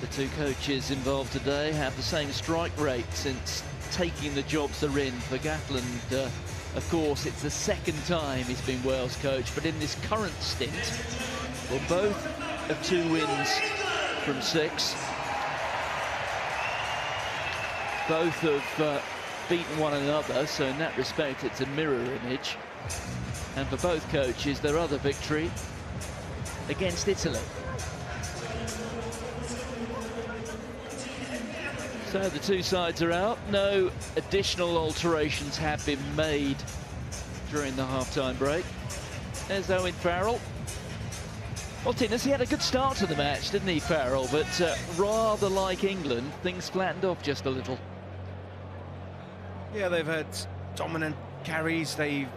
The two coaches involved today have the same strike rate since taking the jobs they're in. For Gatland, of course, it's the second time he's been Wales coach, but in this current stint, well, both have 2 wins from 6. Both have beaten one another, so in that respect, it's a mirror image. And for both coaches, their other victory against Italy. So the two sides are out. No additional alterations have been made during the half-time break. There's Owen Farrell. Well, Tinners, he had a good start to the match, didn't he, Farrell? But rather like England, things flattened off just a little. Yeah, they've had dominant carries. They've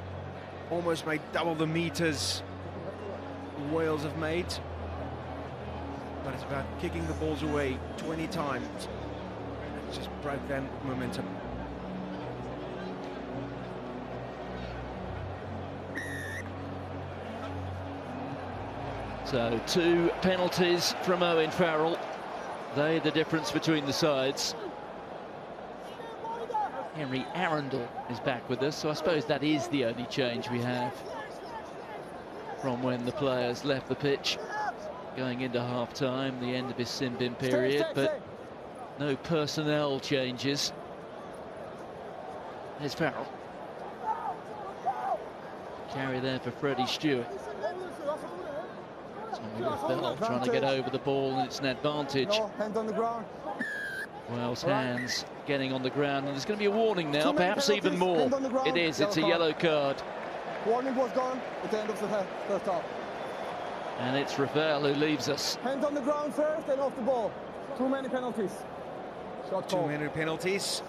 almost made double the meters Wales have made. But it's about kicking the balls away 20 times. It just broke that momentum. So 2 penalties from Owen Farrell. They're the difference between the sides. Henry Arundel is back with us, so I suppose that is the only change we have from when the players left the pitch going into half-time, the end of his sin-bin period, but no personnel changes. There's Farrell. Carry there for Freddie Stewart. Tommy Rafael trying to get over the ball, and it's an advantage. Hands on the ground. Wales hands getting on the ground, and there's going to be a warning now, perhaps even more. It is, it's a yellow card. Warning was gone at the end of the first half. And it's Rafael who leaves us. Hands on the ground first and off the ball. Too many penalties. Shot Too call. many penalties.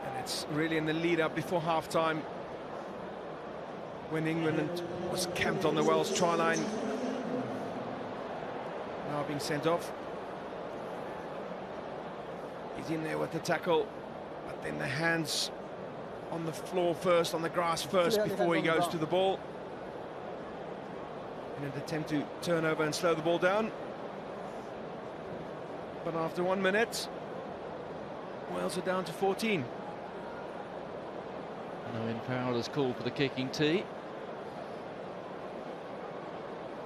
And it's really in the lead up before half-time when England was camped on the Wales try line. Now being sent off. He's in there with the tackle, but then the hands on the floor first, on the grass first, before he goes to the ball. In an attempt to turn over and slow the ball down. But after 1 minute, Wales are down to 14. Owen Farrell has called for the kicking tee.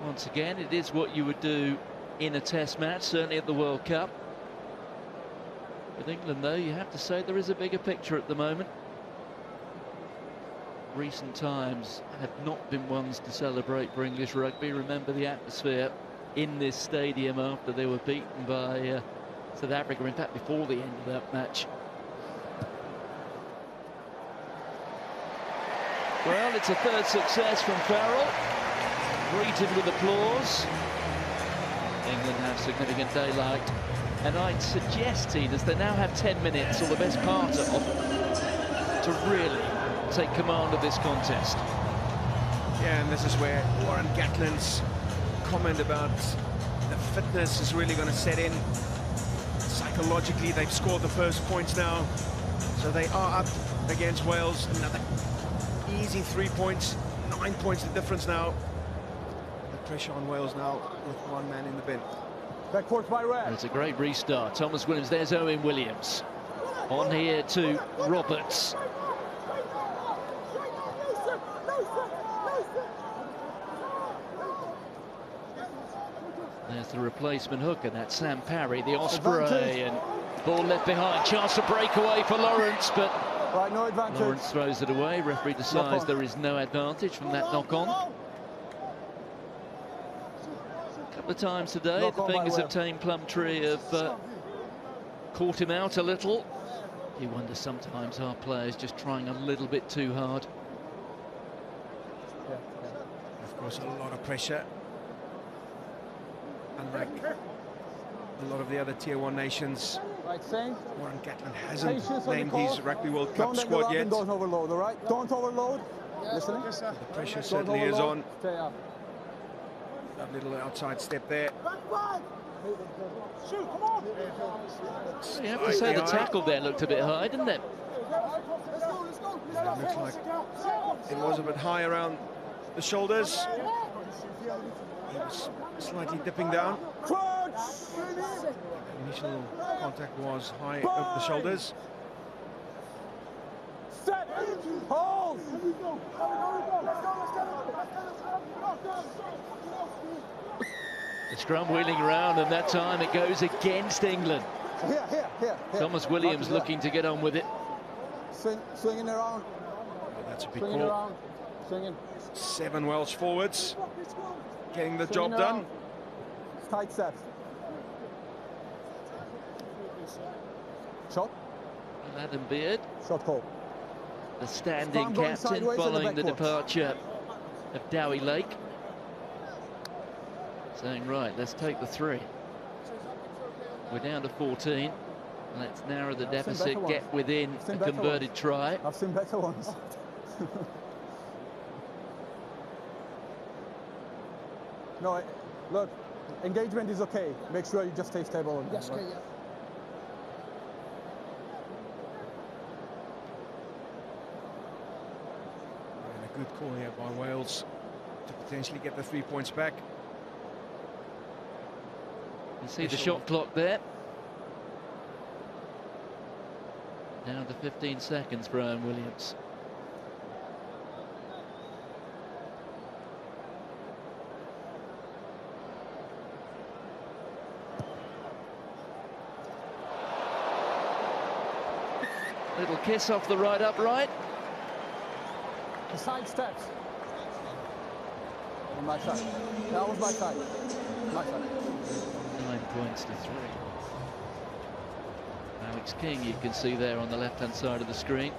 Once again, it is what you would do in a test match, certainly at the World Cup. With England, though, you have to say there is a bigger picture at the moment. Recent times have not been ones to celebrate for English rugby. Remember the atmosphere in this stadium after they were beaten by South Africa, in fact, before the end of that match. Well, it's a third success from Farrell, greeted with applause. England have significant daylight. And I'd suggest, Tinas, they now have 10 minutes, or the best part of, to really take command of this contest. Yeah, and this is where Warren Gatland's comment about the fitness is really going to set in. Psychologically, they've scored the first points now, so they are up against Wales. Another easy 3 points, 9 points the difference now. The pressure on Wales now with 1 man in the bin. Backwards by Red. It's a great restart. Thomas Williams, there's Owen Williams. On here to Roberts. There's the replacement hooker, that's Sam Parry, the Osprey, and ball left behind. Chance to break away for Lawrence, but Right, no advantage. Lawrence throws it away. Referee decides there is no advantage from that knock-on. The times today, the fingers of Tame Plumtree have caught him out a little. You wonder sometimes our players just trying a little bit too hard. Of course, a lot of pressure. Unlike a lot of the other Tier 1 nations, Warren Gatland hasn't named his Rugby World Cup squad yet. Don't overload, all right? Don't overload. Listening? The pressure certainly is on. That little outside step there. You have to say the tackle there looked a bit high, didn't it? Yeah, it looks like it was a bit high around the shoulders. He was slightly dipping down. Initial contact was high over the shoulders. Set. Hold. The scrum wheeling around, and that time it goes against England. Here. Thomas Williams looking to get on with it. Swinging around. That's a big Swinging call. around. Swinging. 7 Welsh forwards getting the job Swinging done. around. Tight steps. Shot. Adam Beard, Shot call. the standing Scrum going captain sideways in the following the backcourt. departure of Dowie Lake, saying, right, let's take the 3. We're down to 14. Let's narrow the I've seen deficit, better get ones. within I've seen a better converted ones. try. I've seen better ones. No, look, engagement is okay. Make sure you just stay stable. Yes, okay, yeah. And a good call here by Wales to potentially get the 3 points back. You see the Official. shot clock there. Down to 15 seconds, Brian Williams. Little kiss off the right upright. The side steps. On my side. That was my side. My side. 9 points to 3. Alex King, you can see there on the left-hand side of the screen.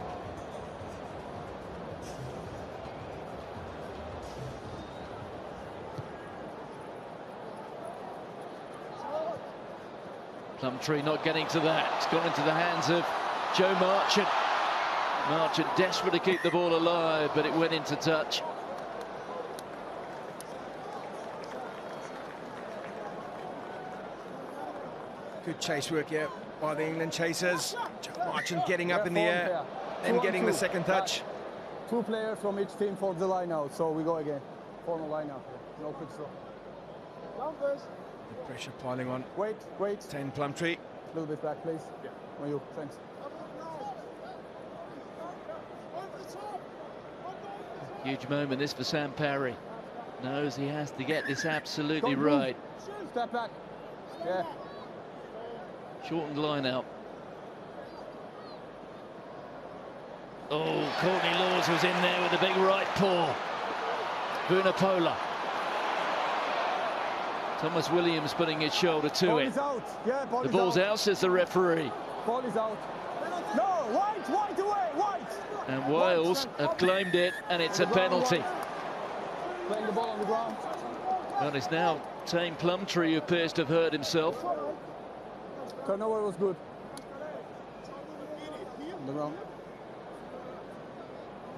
Plumtree not getting to that. It's gone into the hands of Joe Marchant. Marchant desperate to keep the ball alive, but it went into touch. Good chase work here by the England chasers. Joe Marchant getting up in the air, Here. then 2 on getting the 2. second touch. 2 players from each team for the line out, so we go again. Form a line out. No quick throw. The pressure piling on. Wait. 10 Plumtree. A little bit back, please. Yeah. On you. Thanks. Huge moment this for Sam Parry. Knows he has to get this absolutely Don't move. right. Step back. Yeah. Shortened line out. Oh, Courtney Laws was in there with a big right paw. Vunipola. Thomas Williams putting his shoulder to Ball it. is out. Yeah, ball The is ball's out. out, says the referee. Ball is out. No, white away, white. And Wales have claimed it, and it's a penalty. Playing the ball on the ground. Well, it's now Tame Plumtree who appears to have hurt himself. Turnover was good. On the ground.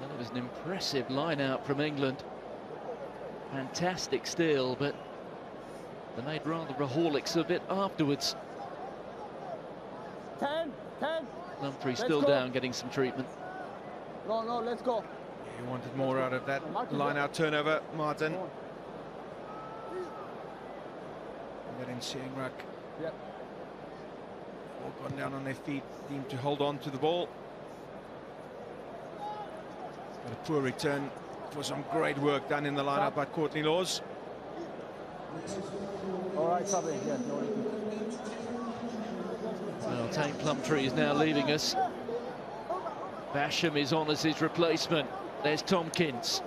Well, it was an impressive line out from England. Fantastic still, but they made rather a Horlicks of it afterwards. 10. Plumtree Let's still go. down, getting some treatment. No, let's go. He wanted more out of that line-out turnover, Martin. Go on. And then Sierenrak Yep. all gone down on their feet, seem to hold on to the ball. But a poor return for some great work done in the line-out by Courtney Laws. All right, Fabi. Yeah, no need to. Well, Tame Plumtree is now leaving us. Basham is on as his replacement. There's Tompkins,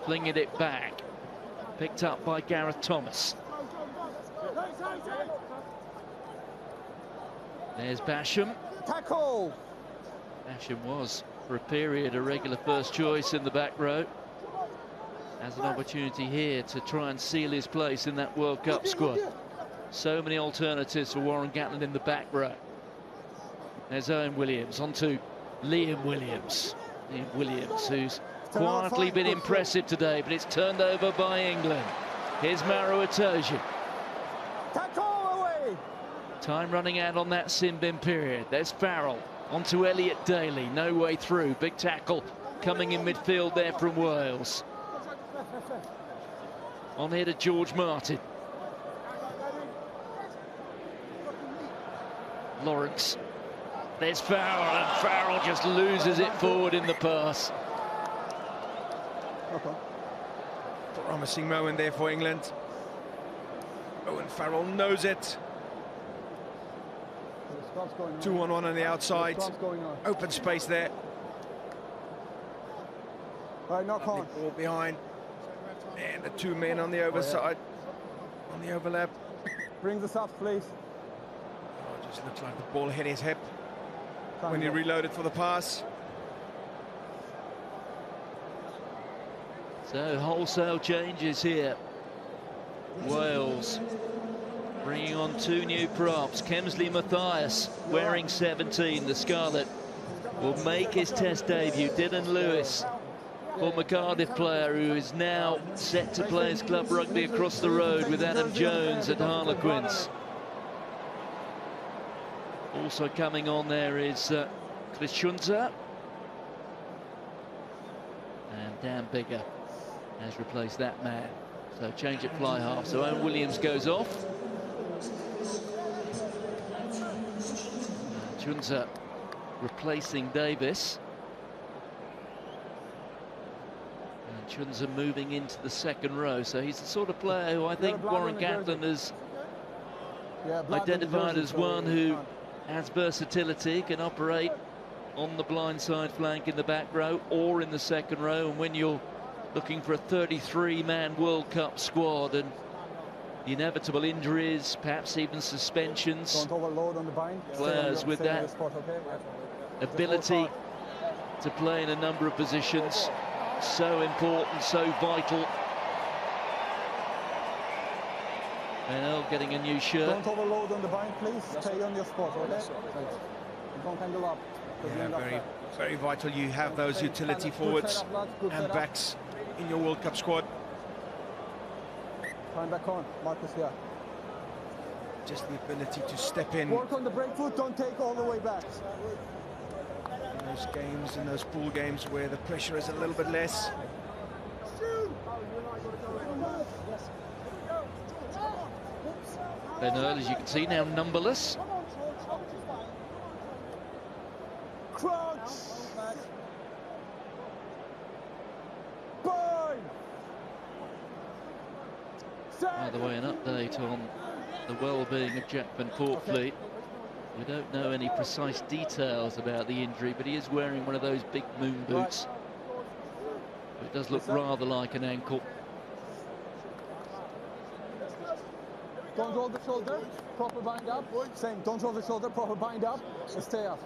flinging it back. Picked up by Gareth Thomas. There's Basham. Tackle. Basham was, for a period, a regular first choice in the back row. Has an opportunity here to try and seal his place in that World Cup squad. So many alternatives for Warren Gatland in the back row. There's Owen Williams, on to Liam Williams. Liam Williams, who's quietly been impressive today, but it's turned over by England. Here's Maro Itoje. Tackle away. Time running out on that sin bin period. There's Farrell, on to Elliot Daly. No way through. Big tackle coming in midfield there from Wales. On here to George Martin. Lawrence. There's Farrell, and Farrell just loses it forward in the pass. Okay. Promising moment there for England. Owen Farrell knows it. 2-on-1 on the outside. Open space there. Right, knock on. Ball behind. And the two men on the overside. On the overlap. Bring the subs, please. Oh, it just looks like the ball hit his hip when he reloaded for the pass. So wholesale changes here. Wales bringing on two new props. Kemsley Mathias wearing 17, the Scarlet, will make his Test debut. Dylan Lewis, former Cardiff player who is now set to play his club rugby across the road with Adam Jones at Harlequins. Also coming on there is Chris Schunzer. And Dan Bigger has replaced that man. So change at fly half. So Owen Williams goes off. Schunzer replacing Davis. And Schunzer moving into the second row. So he's the sort of player who I think Warren Gatland has identified as one who has versatility, can operate on the blindside flank in the back row or in the second row. And when you're looking for a 33-man World Cup squad and the inevitable injuries, perhaps even suspensions, don't overload on the bind. players with that ability to play in a number of positions, so important, so vital. Bennell getting a new shirt. Don't overload on the bind, please. Stay on your spot, okay? Don't handle up. Yeah, very vital. You have those utility forwards and backs in your World Cup squad. Time back on, Marcus, yeah. Just the ability to step in. Work on the break foot, don't take all the way back. In those games, in those pool games where the pressure is a little bit less. Bennell, as you can see, now numberless. Crouch! Bind! By the way, an update on the well-being of Jack van Poortvliet. We don't know any precise details about the injury, but he is wearing one of those big moon boots. It does look rather like an ankle. Don't roll the shoulder, proper bind up. Same, don't roll the shoulder, proper bind up, and stay up.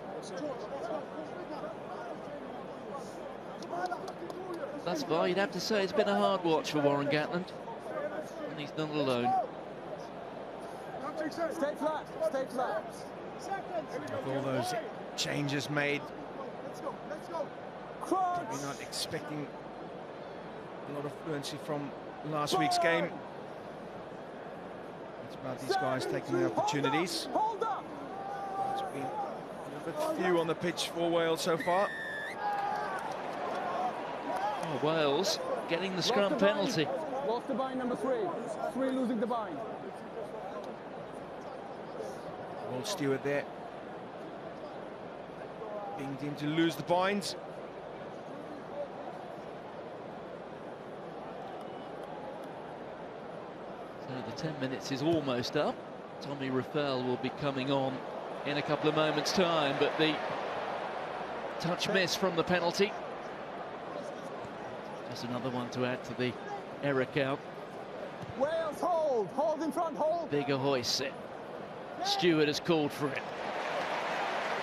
Thus far, you'd have to say it's been a hard watch for Warren Gatland. And he's not alone. Stay flat, stay flat. With all those changes made, probably not expecting a lot of fluency from last week's game. It's about these guys taking their opportunities. It's been a little bit few on the pitch for Wales so far. Oh, Wales getting the scrum penalty. Lost the bind, number 3. 3 losing the bind. Old Stewart there. Being deemed to lose the binds. So the 10 minutes is almost up. Tommy Rafael will be coming on in a couple of moments' time, but the touch miss from the penalty. Just another one to add to the error count. Wales, hold in front, hold. Bigger hoist it. Stewart has called for it.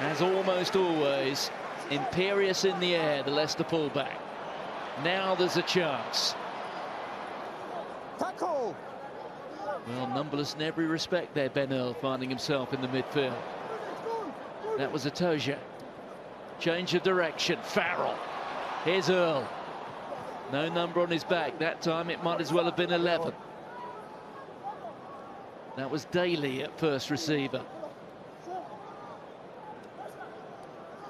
As almost always, imperious in the air, the Leicester fullback. Now there's a chance. Tackle. Well, numberless in every respect there, Bennell finding himself in the midfield. That was Itoje. Change of direction, Farrell. Here's Earl. No number on his back. That time it might as well have been 11. That was Daly at first receiver.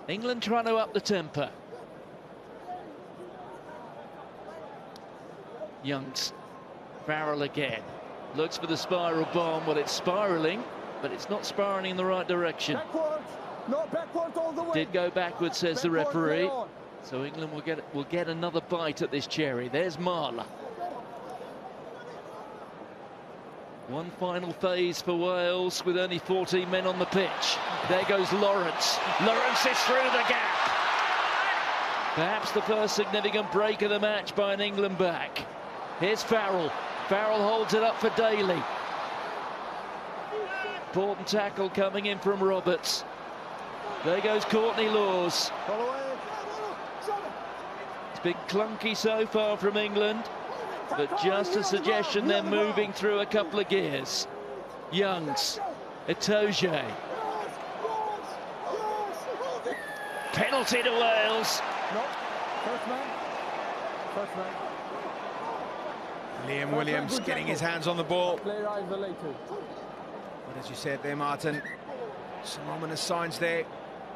England trying to up the tempo. Youngs. Farrell again. Looks for the spiral bomb. Well, it's spiralling. but it's not spiraling in the right direction. Backwards. No, backwards all the way. Did go backwards, says the Backwards, referee. play on. So England will get another bite at this cherry. There's Marler. One final phase for Wales with only 14 men on the pitch. There goes Lawrence. Lawrence is through the gap. Perhaps the first significant break of the match by an England back. Here's Farrell. Farrell holds it up for Daly. Important tackle coming in from Roberts. There goes Courtney Lawes. It's been clunky so far from England, but just a suggestion they're moving through a couple of gears. Youngs, Itoje. Penalty to Wales. No, first man. First man. Liam Williams getting his hands on the ball. Player isolated. But as you said there, Martin, some ominous signs there.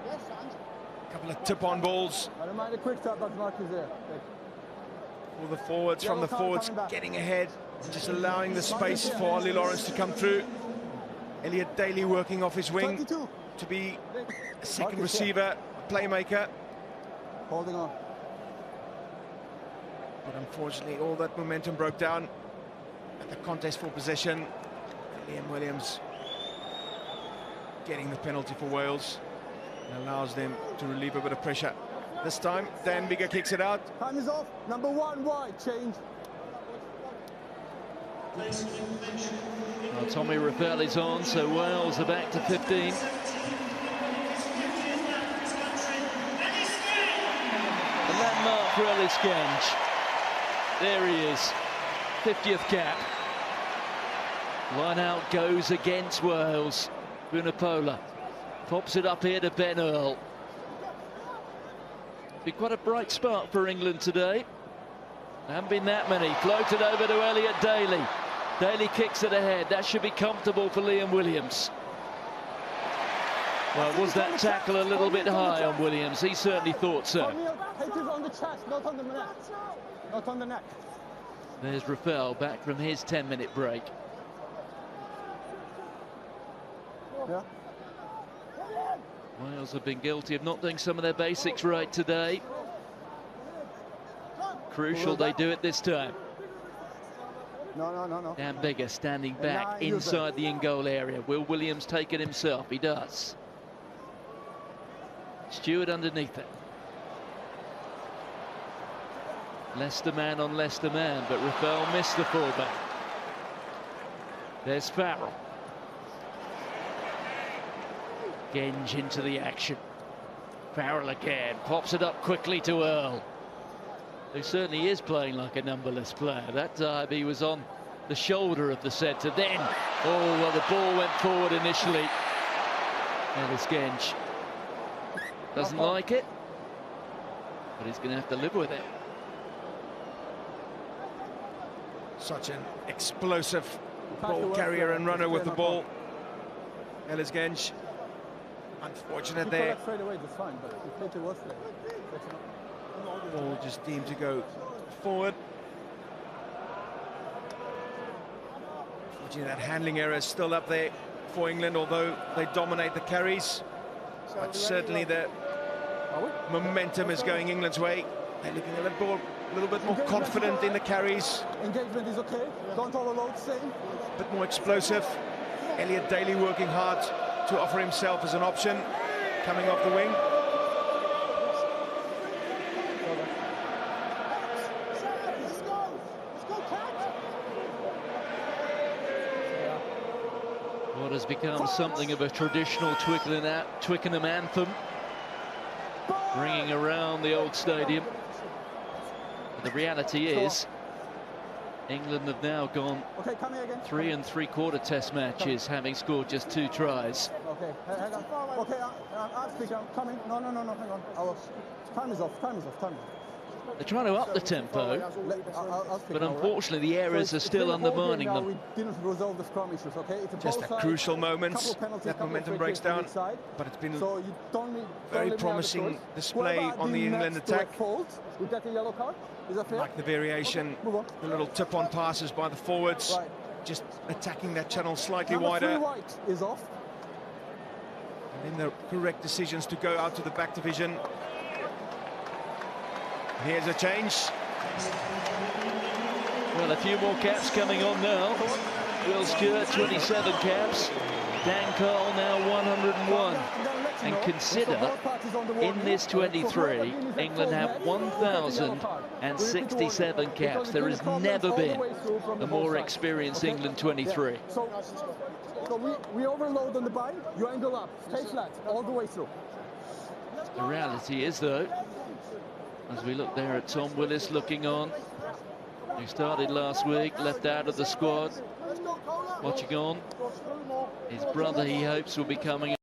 A couple of tip-on balls I don't mind a quick tap, but Mark is there. for the forwards, from the forwards getting ahead and just allowing the space for Ollie Lawrence to come through. Elliot Daly working off his wing 22. to be a second receiver, playmaker. Holding on. But unfortunately, all that momentum broke down at the contest for possession. Liam Williams getting the penalty for Wales and allows them to relieve a bit of pressure. This time, Dan Biggar kicks it out. Time is off. Number 1 wide. Change. Well, Tommy Ravel is on, so Wales are back to 15. A landmark for Ellis Genge. There he is, 50th cap. Line out goes against Wales. Vunipola pops it up here to Ben Earl. Been quite a bright spark for England today. There haven't been that many. Floated over to Elliot Daly. Daly kicks it ahead. That should be comfortable for Liam Williams. Well, was that tackle a little bit high on Williams? He certainly thought so. Hit it on the chest, not on the neck. Not on the neck. There's Rafael back from his 10-minute break. Yeah. Wales have been guilty of not doing some of their basics right today. Crucial they do it this time. No. Dan Biggar standing back inside the in-goal area. Will Williams take it himself? He does. Stewart underneath it. Leicester man on Leicester man, but Rafael missed the fullback. There's Farrell. Genge into the action. Farrell again, pops it up quickly to Earl, who certainly is playing like a numberless player. That time he was on the shoulder of the centre. Then, oh, well, the ball went forward initially. Ellis Genge doesn't like it, but he's going to have to live with it. Such an explosive ball carrier and runner with the ball. Ellis Genge. Unfortunate there. Straight away, that's fine, but if it was Ball just deemed to go forward. Unfortunately, that handling error is still up there for England, although they dominate the carries. But certainly the momentum is going England's way. They're looking a little bit more confident in the carries. Engagement is okay. Don't overload, same. A bit more explosive. Elliot Daly working hard to offer himself as an option, coming off the wing. What has become something of a traditional Twickenham anthem, ringing around the old stadium. But the reality is, England have now gone 3 3/4 test matches, having scored just 2 tries. Okay, hang on. Okay, I'll speak. I'm coming. No, hang on. Time is off. They're trying to up the tempo, but unfortunately the errors are still undermining them. We didn't resolve the scrum issues, okay? It's Just at crucial moments, that momentum breaks down, but it's been very promising display on the England attack. We get a yellow card. Is that fair? Like the variation, the little tip-on passes by the forwards, just attacking that channel slightly wider. Number 3 white is off. And then the correct decisions to go out to the back division. Here's a change. Well, a few more caps coming on now. Will Stewart, 27 caps. Dan Carl now 101. And consider, in this 23, England have 1,067 caps. There has never been a more experienced England 23. So we overload on the bind, you angle up, stay flat, all the way through. The reality is, though, as we look there at Tom Willis looking on, who started last week, left out of the squad, watching on. His brother, he hopes, will be coming.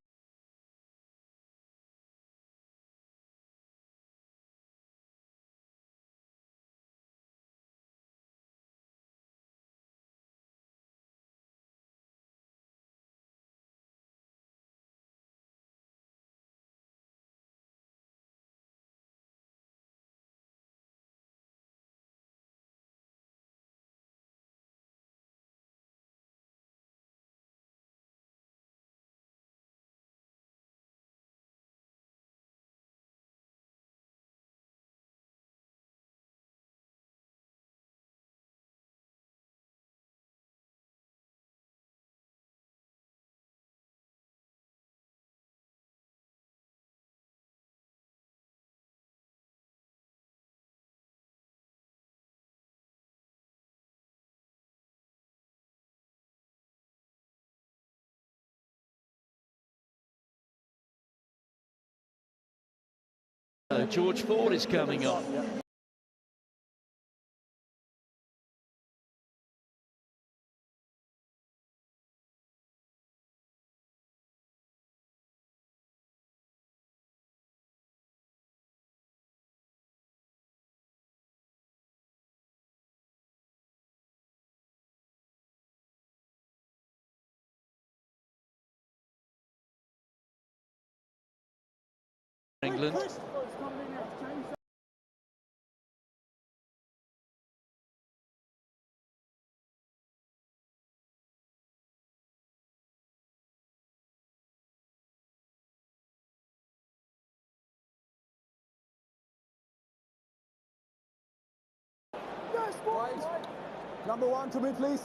George Ford is coming on. England. Number one to me, please.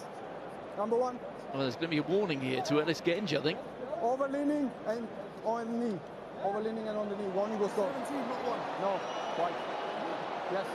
Number one. Well, there's going to be a warning here to Ellis Genge, I think. Overleaning and on the knee. Overleaning and on the knee. Warning goes go. No, white. Yes.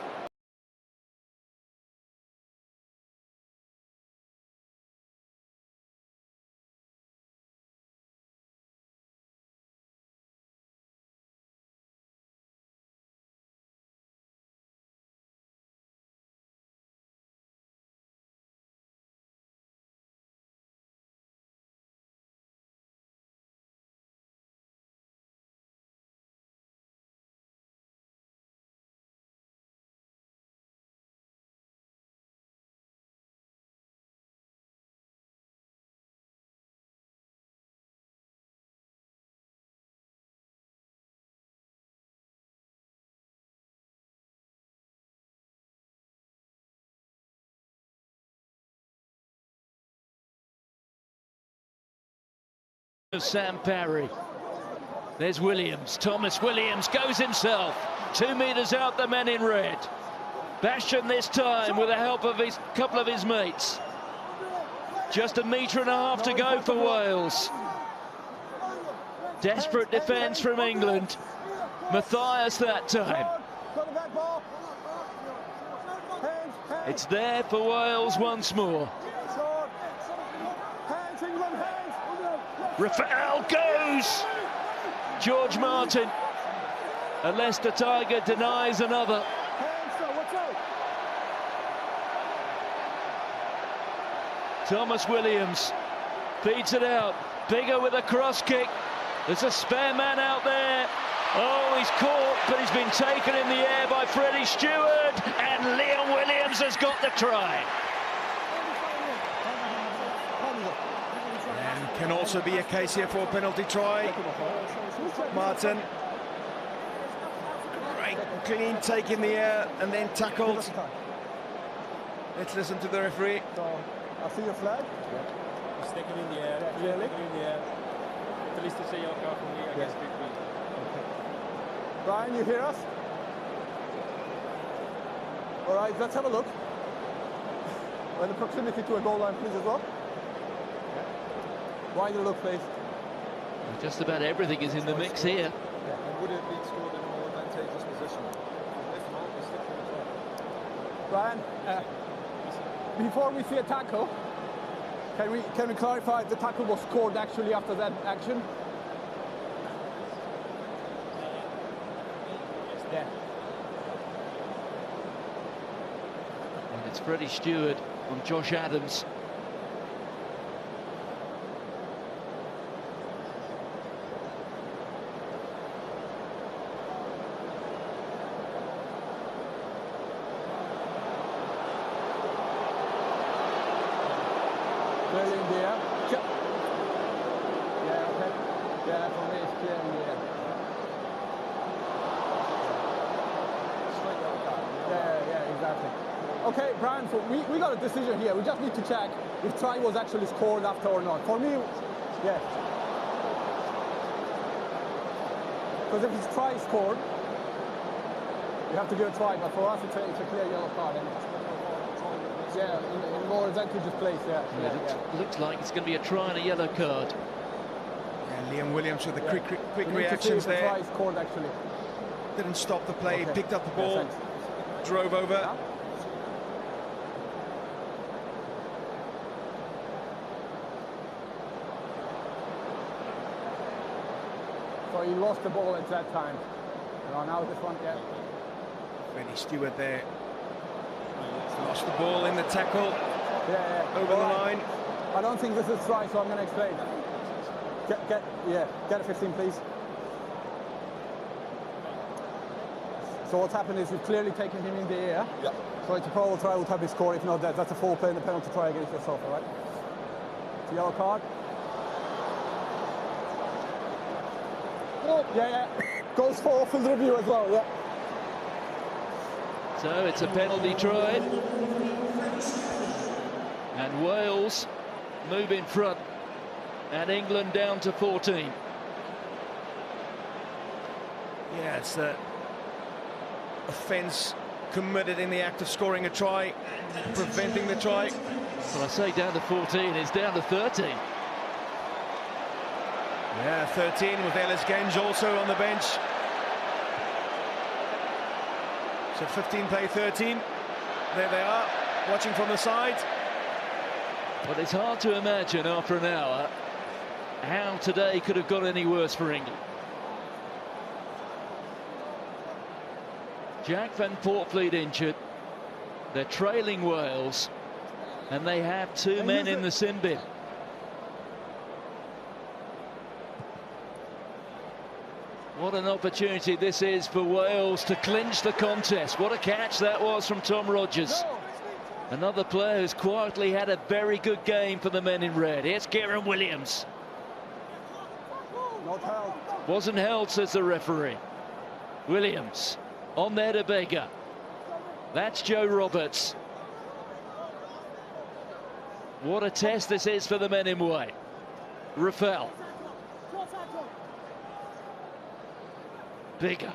Sam Parry. There's Williams. Thomas Williams goes himself. 2 meters out, the men in red. Bastian this time with the help of his couple of his mates. Just 1.5 meters to go for Wales. Desperate defence from England. Matthias that time. It's there for Wales once more. Rafael goes! George Martin. A Leicester Tiger denies another. Thomas Williams feeds it out. Bigger with a cross kick. There's a spare man out there. Oh, he's caught, but he's been taken in the air by Freddie Stewart. And Liam Williams has got the try. Can also be a case here for a penalty try. Martin. Great clean take in the air and then tackled. Let's listen to the referee. So, I see your flag. He's taken in the air. Clearly. In the air. At least it's a yellow card for me against Big B. Okay. Brian, you hear us? All right, let's have a look. Well, the proximity to a goal line, please, as well. Wider look, please. Just about everything is in the mix here. And would it be scored in a more advantageous position? If not, we stick with the try. Brian, before we see a tackle, can we clarify if the tackle was scored actually after that action? Yeah. And it's Freddie Stewart on Josh Adams. Clearly in the air. Yeah, okay. Yeah, for me it's clear in the air. Straight yellow card. Yeah, exactly. Okay, Brian, so we got a decision here. We just need to check if try was actually scored after or not. For me, yeah. Because if it's try scored, you have to give a try, but for us it's a clear yellow card. And yeah, in a more advantageous place, yeah. Looks like it's going to be a try and a yellow card. And Liam Williams with the quick We need reactions to see if there. the try scored actually. Didn't stop the play, Okay. picked up the Yeah, ball, thanks. drove over. So he lost the ball at that time. Now this one, yeah. Freddie Stewart there. Lost the ball in the tackle, Yeah. over the All right. line. I don't think this is try, so I'm going to explain. Get a 15, please. So what's happened is you've clearly taken him in the air. Yeah. So it's a probable try would have been scored. If not, that's a foul play and a penalty try against yourself, all right? It's a yellow card. Oh, yeah. Goes for field review as well, yeah. So it's a penalty try. And Wales move in front. And England down to 14. Yeah, it's the offence committed in the act of scoring a try, preventing the try. Well, I say down to 14, it's down to 13. Yeah, 13 with Ellis Genge also on the bench. So 15 play 13. There they are, watching from the side. But it's hard to imagine after an hour how today could have got any worse for England. Jack van Poortvliet injured. They're trailing Wales, and they have two men in the sin bin. What an opportunity this is for Wales to clinch the contest. What a catch that was from Tom Rogers. Another player who's quietly had a very good game for the men in red. Here's Kieran Williams. Not held. Wasn't held, says the referee. Williams on there to Bega. That's Joe Roberts. What a test this is for the men in white. Rafael. Bigger.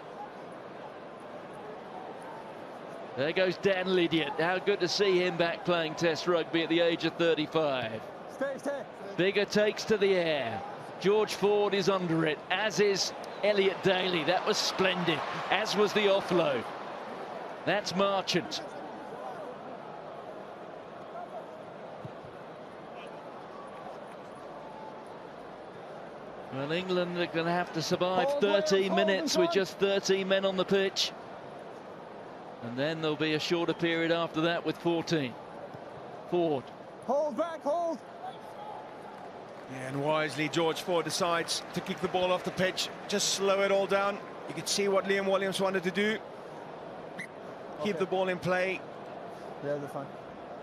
There goes Dan Lydiard. How good to see him back playing Test rugby at the age of 35. Stay. Bigger takes to the air. George Ford is under it, as is Elliot Daly. That was splendid, as was the offload. That's Marchant. Well, England are going to have to survive 13 minutes with just 13 men on the pitch. And then there'll be a shorter period after that with 14. Ford. Hold back, hold. Yeah, and wisely George Ford decides to kick the ball off the pitch, just slow it all down. You could see what Liam Williams wanted to do. Keep the ball in play. Yeah, that's fine.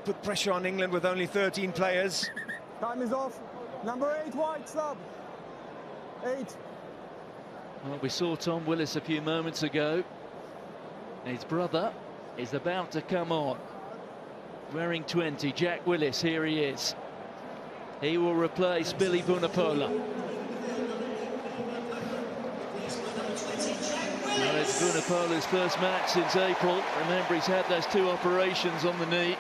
Put pressure on England with only 13 players. Time is off. Number 8, White, sub. 8. Well, we saw Tom Willis a few moments ago. His brother is about to come on. Wearing 20, Jack Willis, here he is. He will replace Billy Vunipola. Vunipalu's first match since April. Remember, he's had those 2 operations on the knee.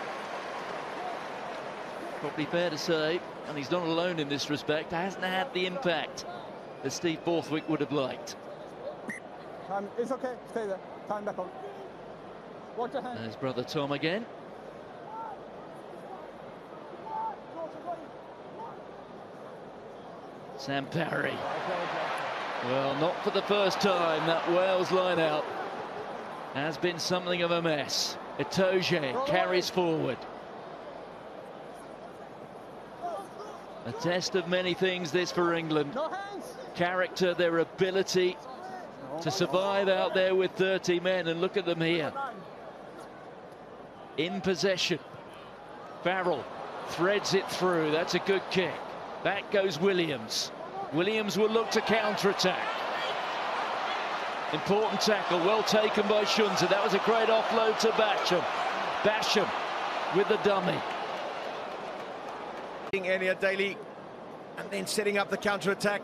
Probably fair to say, and he's not alone in this respect, hasn't had the impact that Steve Borthwick would have liked. It's okay, stay there. Time back on. Watch your hand. There's brother Tom again. Sam Parry. Well, not for the first time. That Wales line-out has been something of a mess. Itoje carries forward. A test of many things, this, for England. Character, their ability to survive out there with 30 men, and look at them here. In possession. Farrell threads it through. That's a good kick. Back goes Williams. Williams will look to counter-attack. Important tackle, well taken by Shunza. That was a great offload to Basham. Basham with the dummy. Elliot Daly, and then setting up the counter-attack.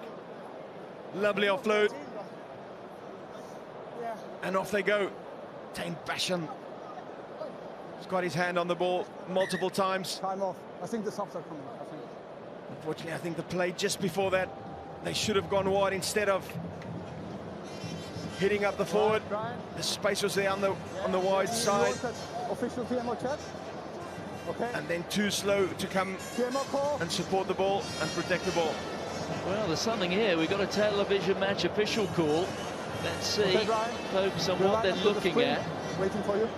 Lovely offload. And off they go. Taine Basham. He's got his hand on the ball multiple times. Time off. I think the subs are coming, I think. Unfortunately, I think the play just before that, they should have gone wide instead of hitting up the forward. The space was there on the wide side. Official TMO check. Okay. And then too slow to come and support the ball and protect the ball. Well, there's something here. We've got a television match official call. Let's see. Okay, focus on what they're looking at. Waiting for you.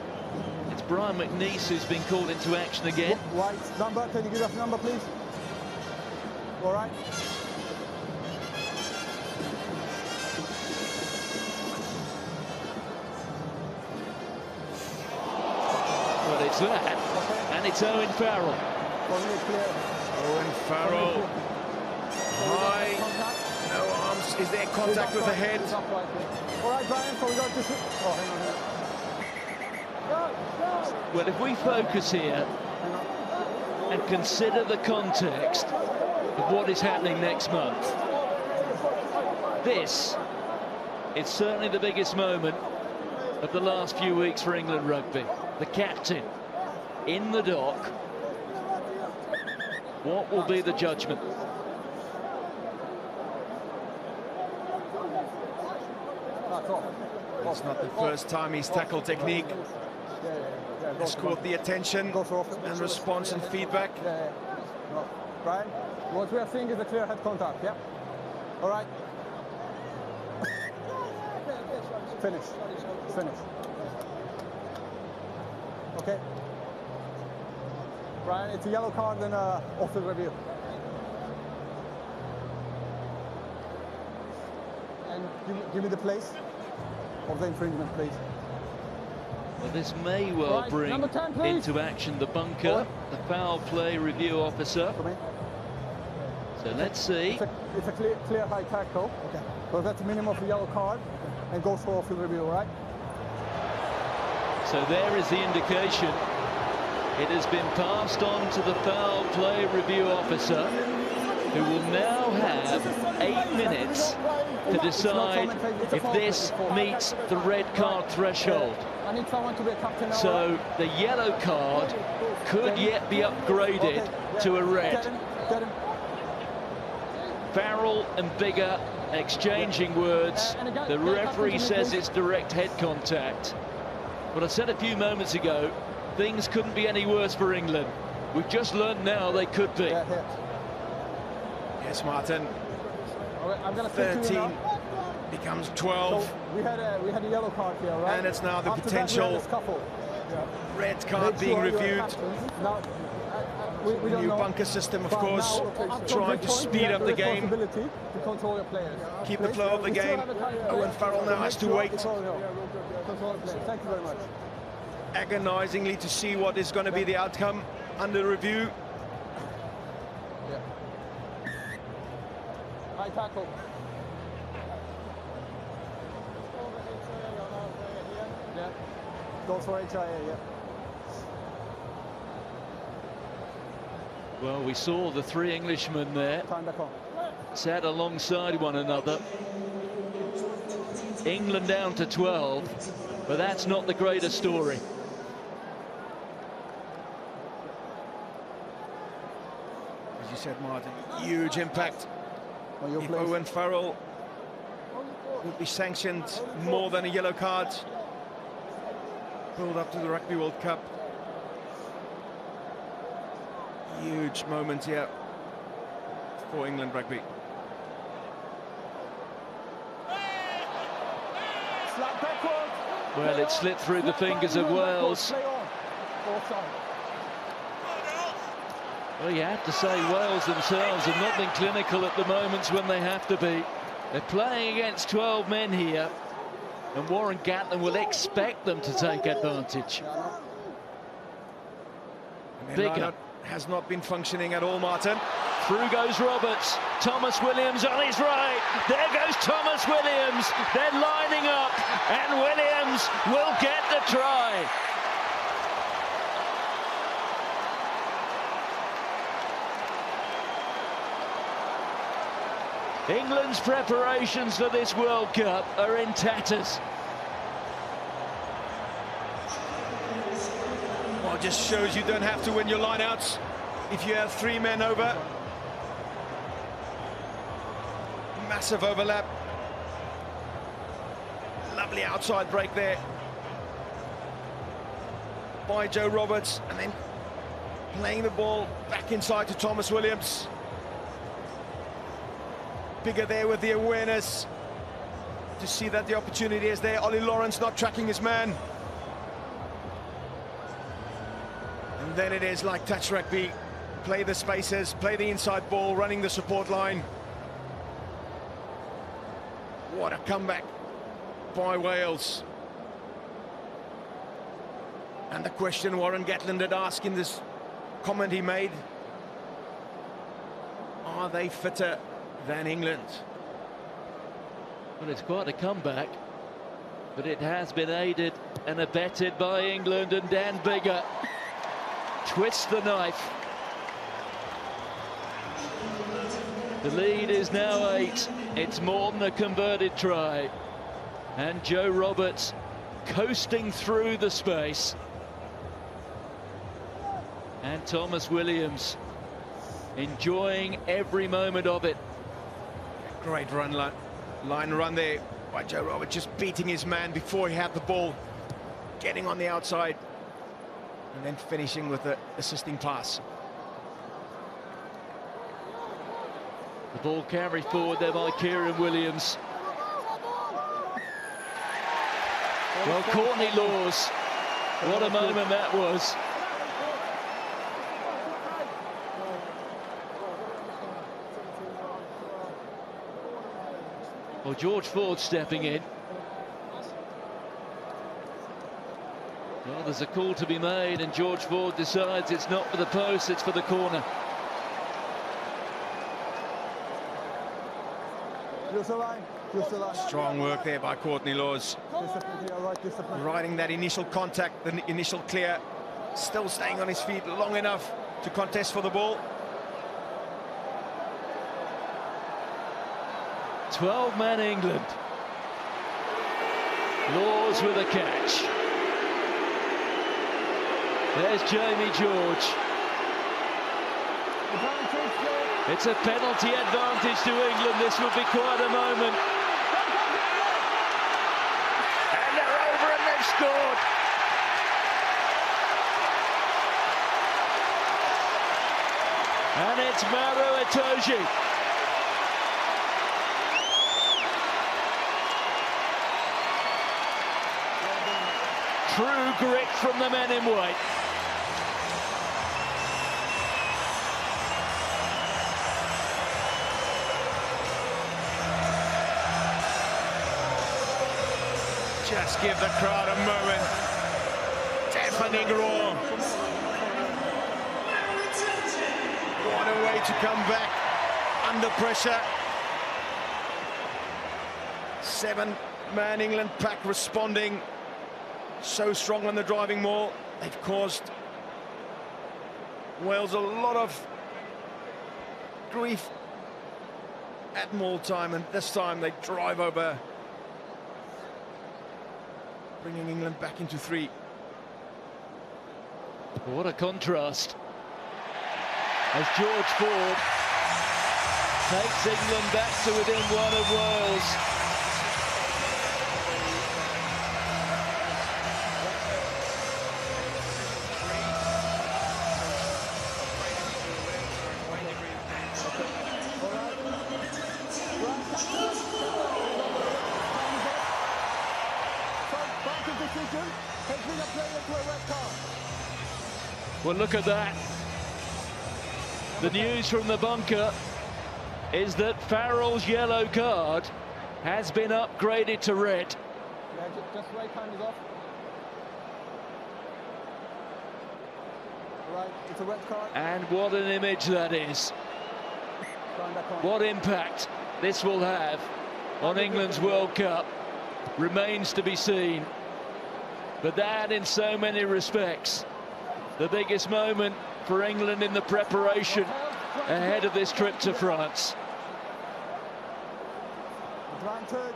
It's Brian McNeice who's been called into action again. White number, can you give us the number, please? All right. Well, it's that, and it's Owen Farrell. Owen Farrell. High. No arms. Is there contact with the head? All right, Brian, so we got this. Oh, hang on. Well, if we focus here and consider the context of what is happening next month, this is certainly the biggest moment of the last few weeks for England rugby. The captain in the dock. What will be the judgment? It's not the first time he's tackled technique. Has caught the attention and response and feedback. No. Brian, what we are seeing is a clear head contact, yeah? All right. Finish. Finish. Okay. Brian, it's a yellow card and off the review. And give me the place of the infringement, please. Well, this may well bring 10, into action the bunker, the foul play review officer. So let's see. It's a clear high tackle. Okay. So that's a minimum of a yellow card and goes for off-field review, right? So there is the indication. It has been passed on to the foul play review officer, who will now have 8 minutes to decide if this meets the red card threshold. I need someone to be a captain now. So the yellow card could yet be upgraded to a red. Get him. Farrell and Biggar exchanging words. The referee says it's direct head contact. But I said a few moments ago, things couldn't be any worse for England. We've just learned now they could be. Yes, Martin. I'm gonna 13 becomes 12. So we had a yellow card here, right? And it's now the After potential red card being reviewed. Now, we don't New know. bunker system, of But course, now, trying to speed up the game. To control your players. Keep the flow of the game. Owen Farrell now has to wait Control the players. Thank you very much. agonizingly to see what is going to be the outcome under review. High tackle. Yeah. Goes for HIA, yeah. Well, we saw the 3 Englishmen there Time back on. sat alongside one another. England down to 12, but that's not the greatest story. As you said, Martin, huge impact. If Owen Farrell would be sanctioned more than a yellow card, build up to the Rugby World Cup. Huge moment here for England rugby. Well, it slipped through the fingers of Wales. Well, you have to say Wales themselves have not been clinical at the moments when they have to be. They're playing against 12 men here, and Warren Gatland will expect them to take advantage. Bigger has not been functioning at all, Martin. Through goes Roberts. Thomas Williams on his right. There goes Thomas Williams. They're lining up, and Williams will get the try. England's preparations for this World Cup are in tatters. Well, it just shows you don't have to win your lineouts if you have 3 men over. Massive overlap. Lovely outside break there by Joe Roberts, and then playing the ball back inside to Thomas Williams. Bigger there with the awareness to see that the opportunity is there. Ollie Lawrence not tracking his man. And then it is like touch rugby. Play the spaces, play the inside ball, running the support line. What a comeback by Wales. And the question Warren Gatland had asked in this comment he made: are they fitter than England? Well, it's quite a comeback, but it has been aided and abetted by England, and Dan Biggar twists the knife. The lead is now 8. It's more than a converted try. And Joe Roberts coasting through the space. And Thomas Williams enjoying every moment of it. Great run, line run there by Joe Roberts, just beating his man before he had the ball, getting on the outside, and then finishing with the assisting pass. The ball carried forward there by Kieran Williams. Well, Courtney Lawes, what a moment that was. Well, George Ford stepping in. Well, there's a call to be made, and George Ford decides it's not for the post, it's for the corner. Strong work there by Courtney Lawes. Riding that initial contact, the initial clear, still staying on his feet long enough to contest for the ball. 12-man England. Lawes with a catch. There's Jamie George. It's a penalty advantage to England. This will be quite a moment. And they're over and they've scored. And it's Maro Itoje. True grit from the men in white. Just give the crowd a moment. Deafening roar. What a way to come back under pressure. 7-man England pack responding. So strong on the driving maul. They've caused Wales a lot of grief at maul time, and this time they drive over bringing England back into 3. What a contrast. As George Ford takes England back to within 1 of Wales. Well, look at that. The news from the bunker is that Farrell's yellow card has been upgraded to red. Yeah, just right hand is off. Right, it's a red card. And what an image that is. What impact this will have on England's World Cup remains to be seen. But that, in so many respects, the biggest moment for England in the preparation ahead of this trip to France. Advantage.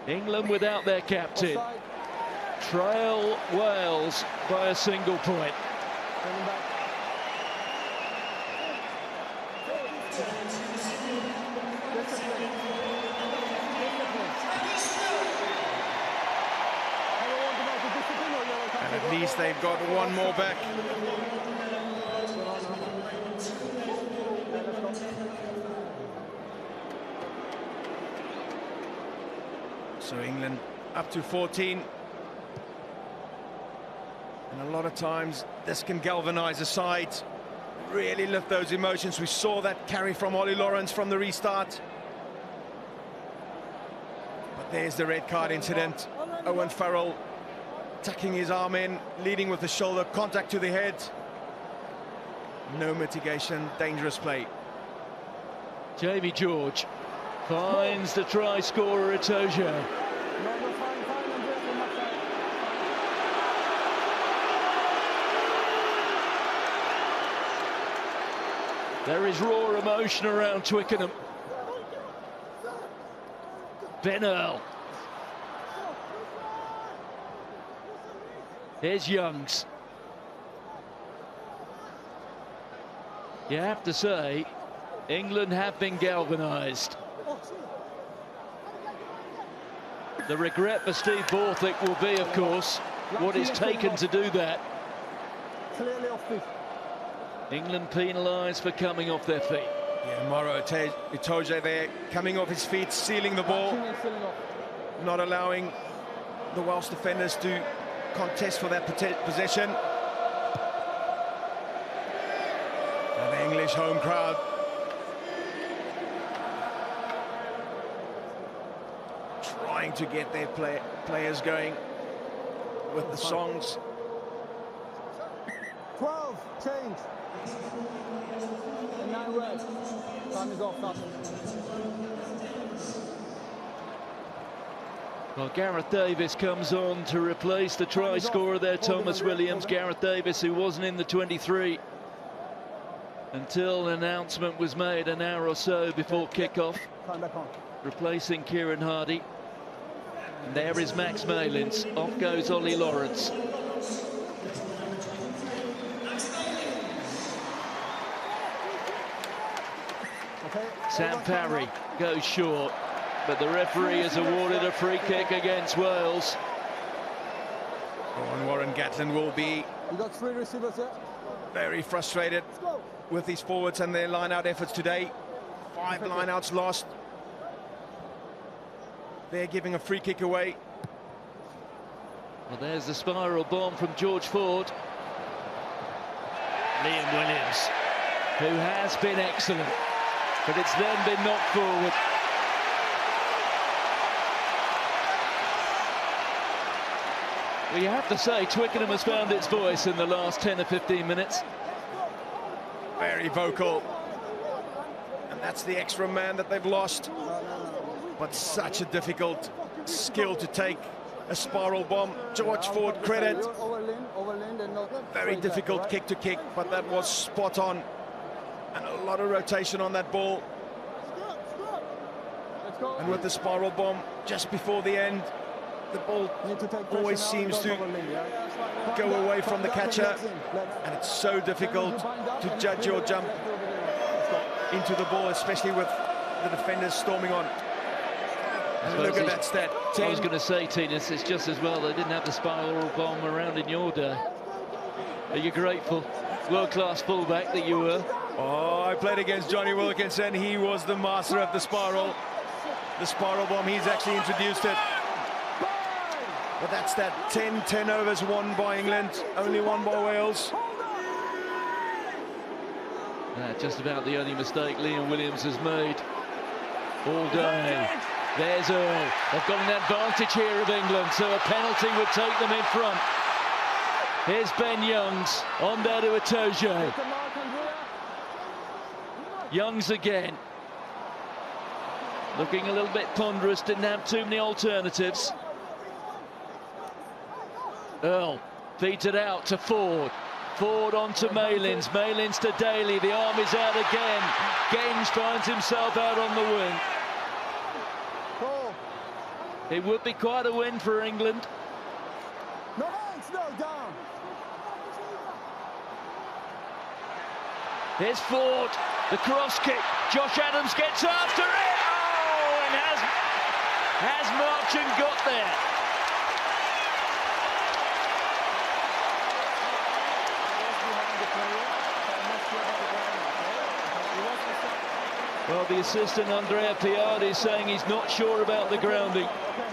England without their captain trail Wales by a single point. And at least they've got 1 more back. So England up to 14. And a lot of times this can galvanize a side, really lift those emotions. We saw that carry from Ollie Lawrence from the restart. But there's the red card incident. Owen Farrell tucking his arm in, leading with the shoulder, contact to the head. No mitigation, dangerous play. Jamie George finds the try scorer Itoje. There is raw emotion around Twickenham. Ben Earl. Here's Youngs. You have to say, England have been galvanised. The regret for Steve Borthwick will be, of course, what it's taken to do that. Clearly off feet. England penalised for coming off their feet. Yeah, Maro Itoje there, coming off his feet, sealing the ball, not allowing the Welsh defenders to contest for that possession. And the English home crowd trying to get their players going with the songs. 12, change. And 9 red. Time is off, Carson. Well, Gareth Davis comes on to replace the try scorer there, Thomas Williams. Gareth Davis, who wasn't in the 23 until an announcement was made an hour or so before kickoff, replacing Kieran Hardy. And there is Max Malins. Off goes Ollie Lawrence. Sam Parry goes short, but the referee has awarded a free kick against Wales. And Warren Gatland will be very frustrated with these forwards and their line-out efforts today. 5 line-outs lost. They're giving a free kick away. Well, there's the spiral bomb from George Ford. Liam Williams, who has been excellent, but it's then been knocked forward. Well, you have to say Twickenham has found its voice in the last 10 or 15 minutes. Very vocal. And that's the extra man that they've lost. But such a difficult skill to take a spiral bomb. George Ford credit. Very difficult kick to kick, but that was spot on. And a lot of rotation on that ball. And with the spiral bomb just before the end, the ball Need to take always pressure now, seems to don't overlean, yeah? go away from the catcher, Let's- and it's so difficult to judge your jump into the ball, especially with the defenders storming on. And look at that stat. I was going to say, Tinas, it's just as well they didn't have the spiral bomb around in your day. Are you grateful? World-class fullback that you were. Oh, I played against Johnny Wilkinson. He was the master of the spiral. The spiral bomb, he's actually introduced it. But that's that 10 turnovers won by England, only one by Wales. Just about the only mistake Liam Williams has made all day. There's Earl. They've got an advantage here of England, so a penalty would take them in front. Here's Ben Youngs on there to Itoje. Youngs again. Looking a little bit ponderous, didn't have too many alternatives. Earl feeds it out to Ford. Ford on to Malins. Malins to Daly. The arm is out again. Genge finds himself out on the wing. It would be quite a win for England. No hands, no, down. Here's Ford, the cross kick. Josh Adams gets after it. Oh, and has Marchant got there? Well, the assistant Andrea Piardi is saying he's not sure about the grounding. Okay.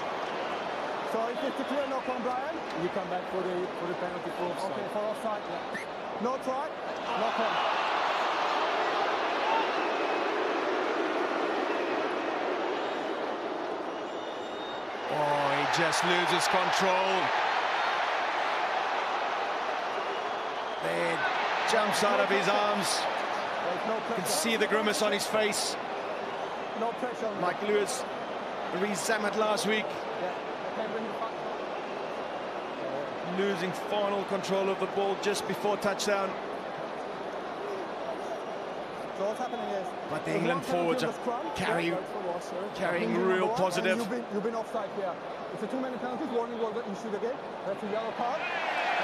So if it's a clear knock on Brian, you come back for the penalty for offside. Okay, for offside. Yeah. No try, knock on. Oh, he just loses control. There, jumps out of his arms. No You can see the grimace on his face. No pressure on Like Lewis re-examined last week. Losing final control of the ball just before touchdown. So what's happening is... But the England forwards are carrying real positive. You've been offside here. It's a too-many penalties. Warning was issued again. That's a yellow card.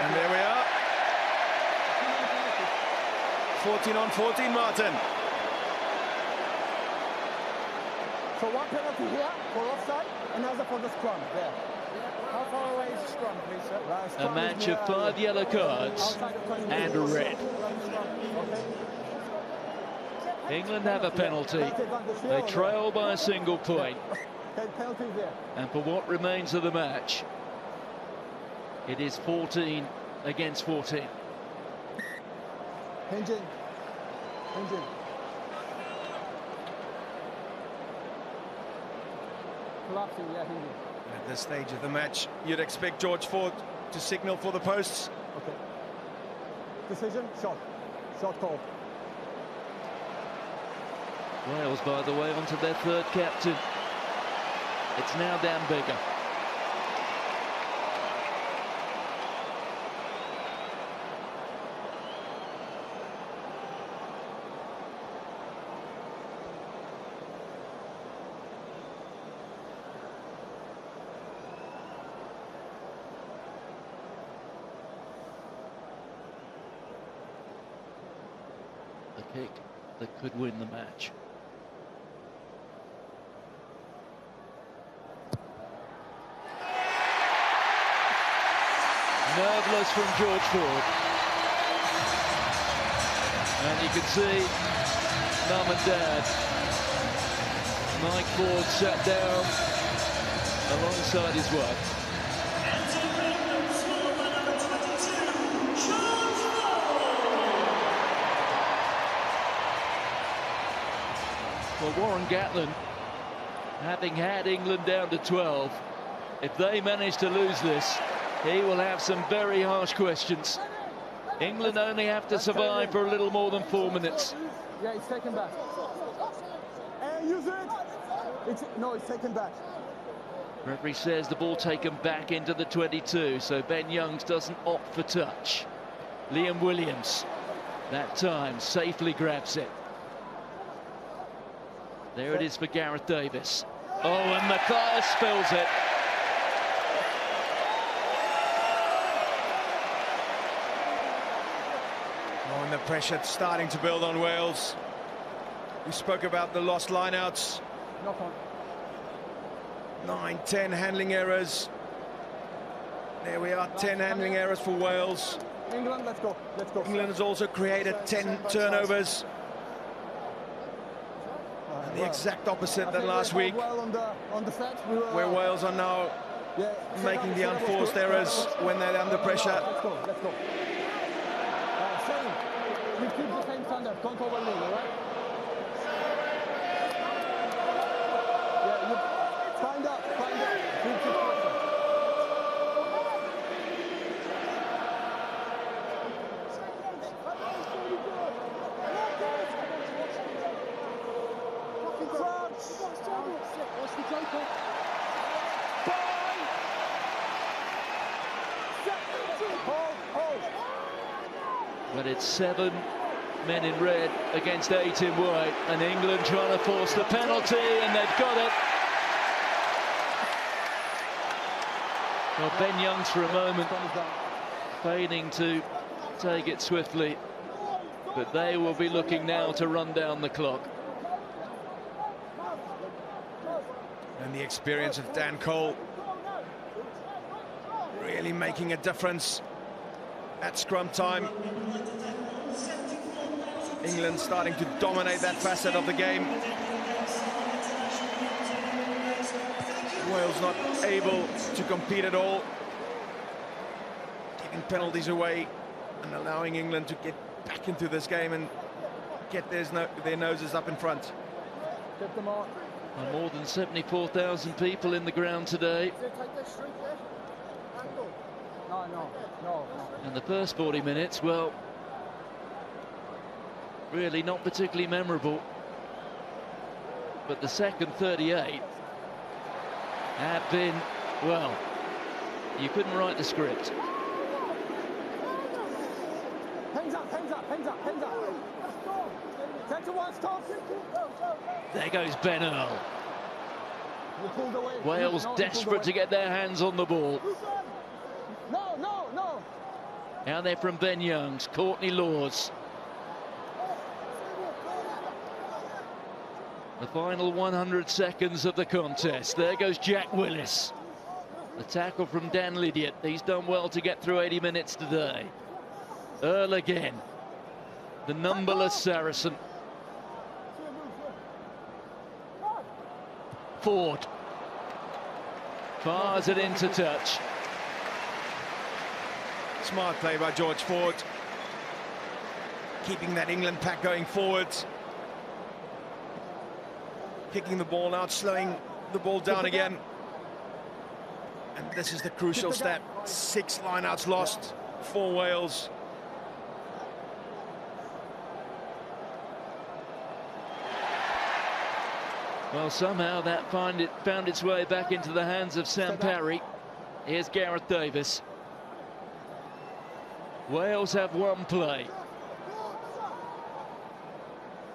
And there we are. 14 on 14, Martin. So one penalty here for offside, another for the scrum. There. How far away is the scrum, please, sir? A match of 5 yellow cards and a red. England have a penalty. They trail by a single point. And for what remains of the match, it is 14 against 14. Hinging. Collapsing, yeah, hinging. At this stage of the match, you'd expect George Ford to signal for the posts. Okay. Decision, shot. Shot call. Wales, by the way, onto their third captain. It's now Dan Biggar. The kick that could win the match. Nerveless from George Ford. And you can see Mum and Dad. Mike Ford sat down alongside his wife. Well, Warren Gatland, having had England down to 12, if they manage to lose this, he will have some very harsh questions. England only have to survive for a little more than 4 minutes. Yeah, it's taken back. Use it! No, it's taken back. Referee says the ball taken back into the 22, so Ben Youngs doesn't opt for touch. Liam Williams, that time, safely grabs it. There it is for Gareth Davis. Oh, and Matthias spills it. And the pressure starting to build on Wales. We spoke about the lost lineouts. Knock on. 9, 10 handling errors. There we are, 10 handling errors for Wales. England, let's go. Let's go. England has also created 10 turnovers. And the exact opposite than last week, Well on the set. where Wales are now making the unforced errors when they're under pressure. Let's go. Let's go. Same. You keep the same standard. Don't overload, all right? Yeah, you find out. Keep the pressure. But it's 7 men in red against 8 in white, and England trying to force the penalty, and they've got it. Well, Ben Youngs for a moment feigning to take it swiftly, but they will be looking now to run down the clock. And the experience of Dan Cole really making a difference at scrum time. England starting to dominate that facet of the game. Wales not able to compete at all, giving penalties away and allowing England to get back into this game and get their noses up in front. Get them on. And more than 74,000 people in the ground today. No. And the first 40 minutes, well, really not particularly memorable. But the second 38 have been, well, you couldn't write the script. Hands up. 10 to 1, stop. There goes Ben Earl. You pulled away. Wales desperate to get their hands on the ball. No. Now they're from Ben Youngs, Courtney Laws. The final 100 seconds of the contest. There goes Jack Willis. The tackle from Dan Lydiate. He's done well to get through 80 minutes today. Earl again. The numberless Saracen. Ford. Fires it into touch. Smart play by George Ford, keeping that England pack going forward, kicking the ball out, slowing the ball down again. And this is the crucial stat: 6 lineouts lost for Wales. Well, somehow that found its way back into the hands of Sam Parry. Here's Gareth Davis. Wales have one play.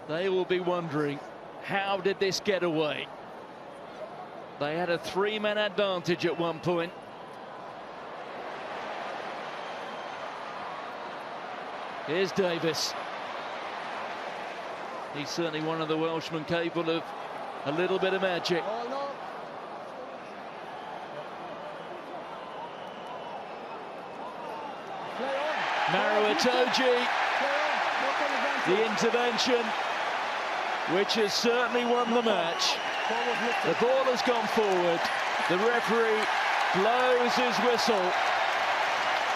They will be wondering, how did this get away? They had a 3-man advantage at one point. Here's Davis. He's certainly one of the Welshmen capable of a little bit of magic. Maro Itoje, the intervention, which has certainly won the match. The ball has gone forward. The referee blows his whistle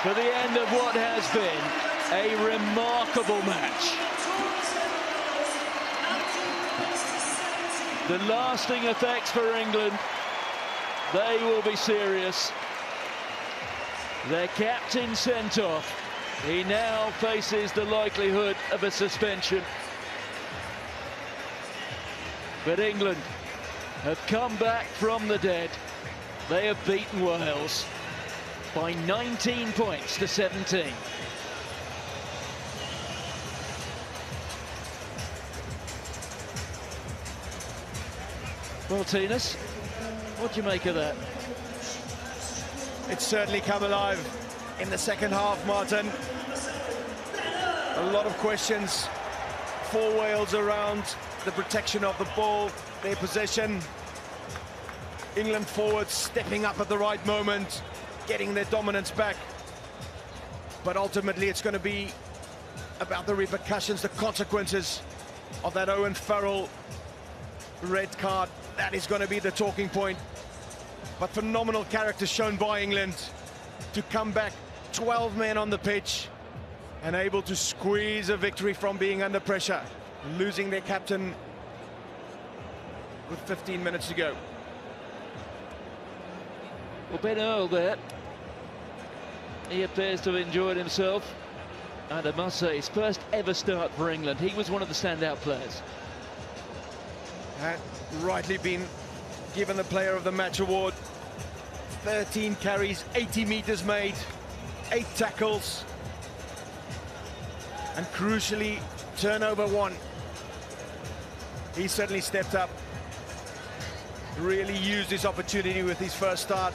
for the end of what has been a remarkable match. The lasting effects for England, they will be serious. Their captain sent off. He now faces the likelihood of a suspension. But England have come back from the dead. They have beaten Wales by 19 points to 17. Well, Tinas, what do you make of that? It's certainly come alive in the second half, Martin. A lot of questions for Wales around the protection of the ball, their possession. England forwards stepping up at the right moment, getting their dominance back. But ultimately it's going to be about the repercussions, the consequences of that Owen Farrell red card. That is going to be the talking point. But phenomenal character shown by England to come back, 12 men on the pitch and able to squeeze a victory from being under pressure, losing their captain with 15 minutes to go. Well, Ben Earl there, he appears to have enjoyed himself, and I must say his first ever start for England. He was one of the standout players. Had rightly been given the Player of the Match award. 13 carries, 80 meters made, 8 tackles, and crucially turnover 1. He certainly stepped up, really used his opportunity with his first start,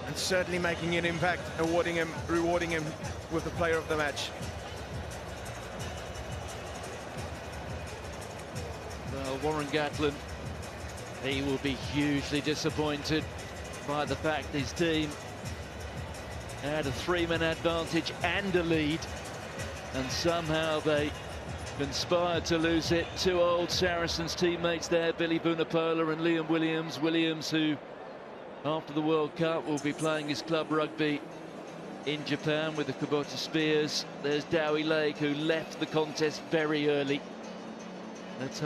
and certainly making an impact, rewarding him with the Player of the Match. Well, Warren Gatland, he will be hugely disappointed by the fact his team had a 3-man advantage and a lead, and somehow they conspired to lose it. 2 old Saracens teammates there, Billy Vunipola and Liam Williams. Williams, who after the World Cup will be playing his club rugby in Japan with the Kubota Spears. There's Dowie Lake, who left the contest very early. Let's hope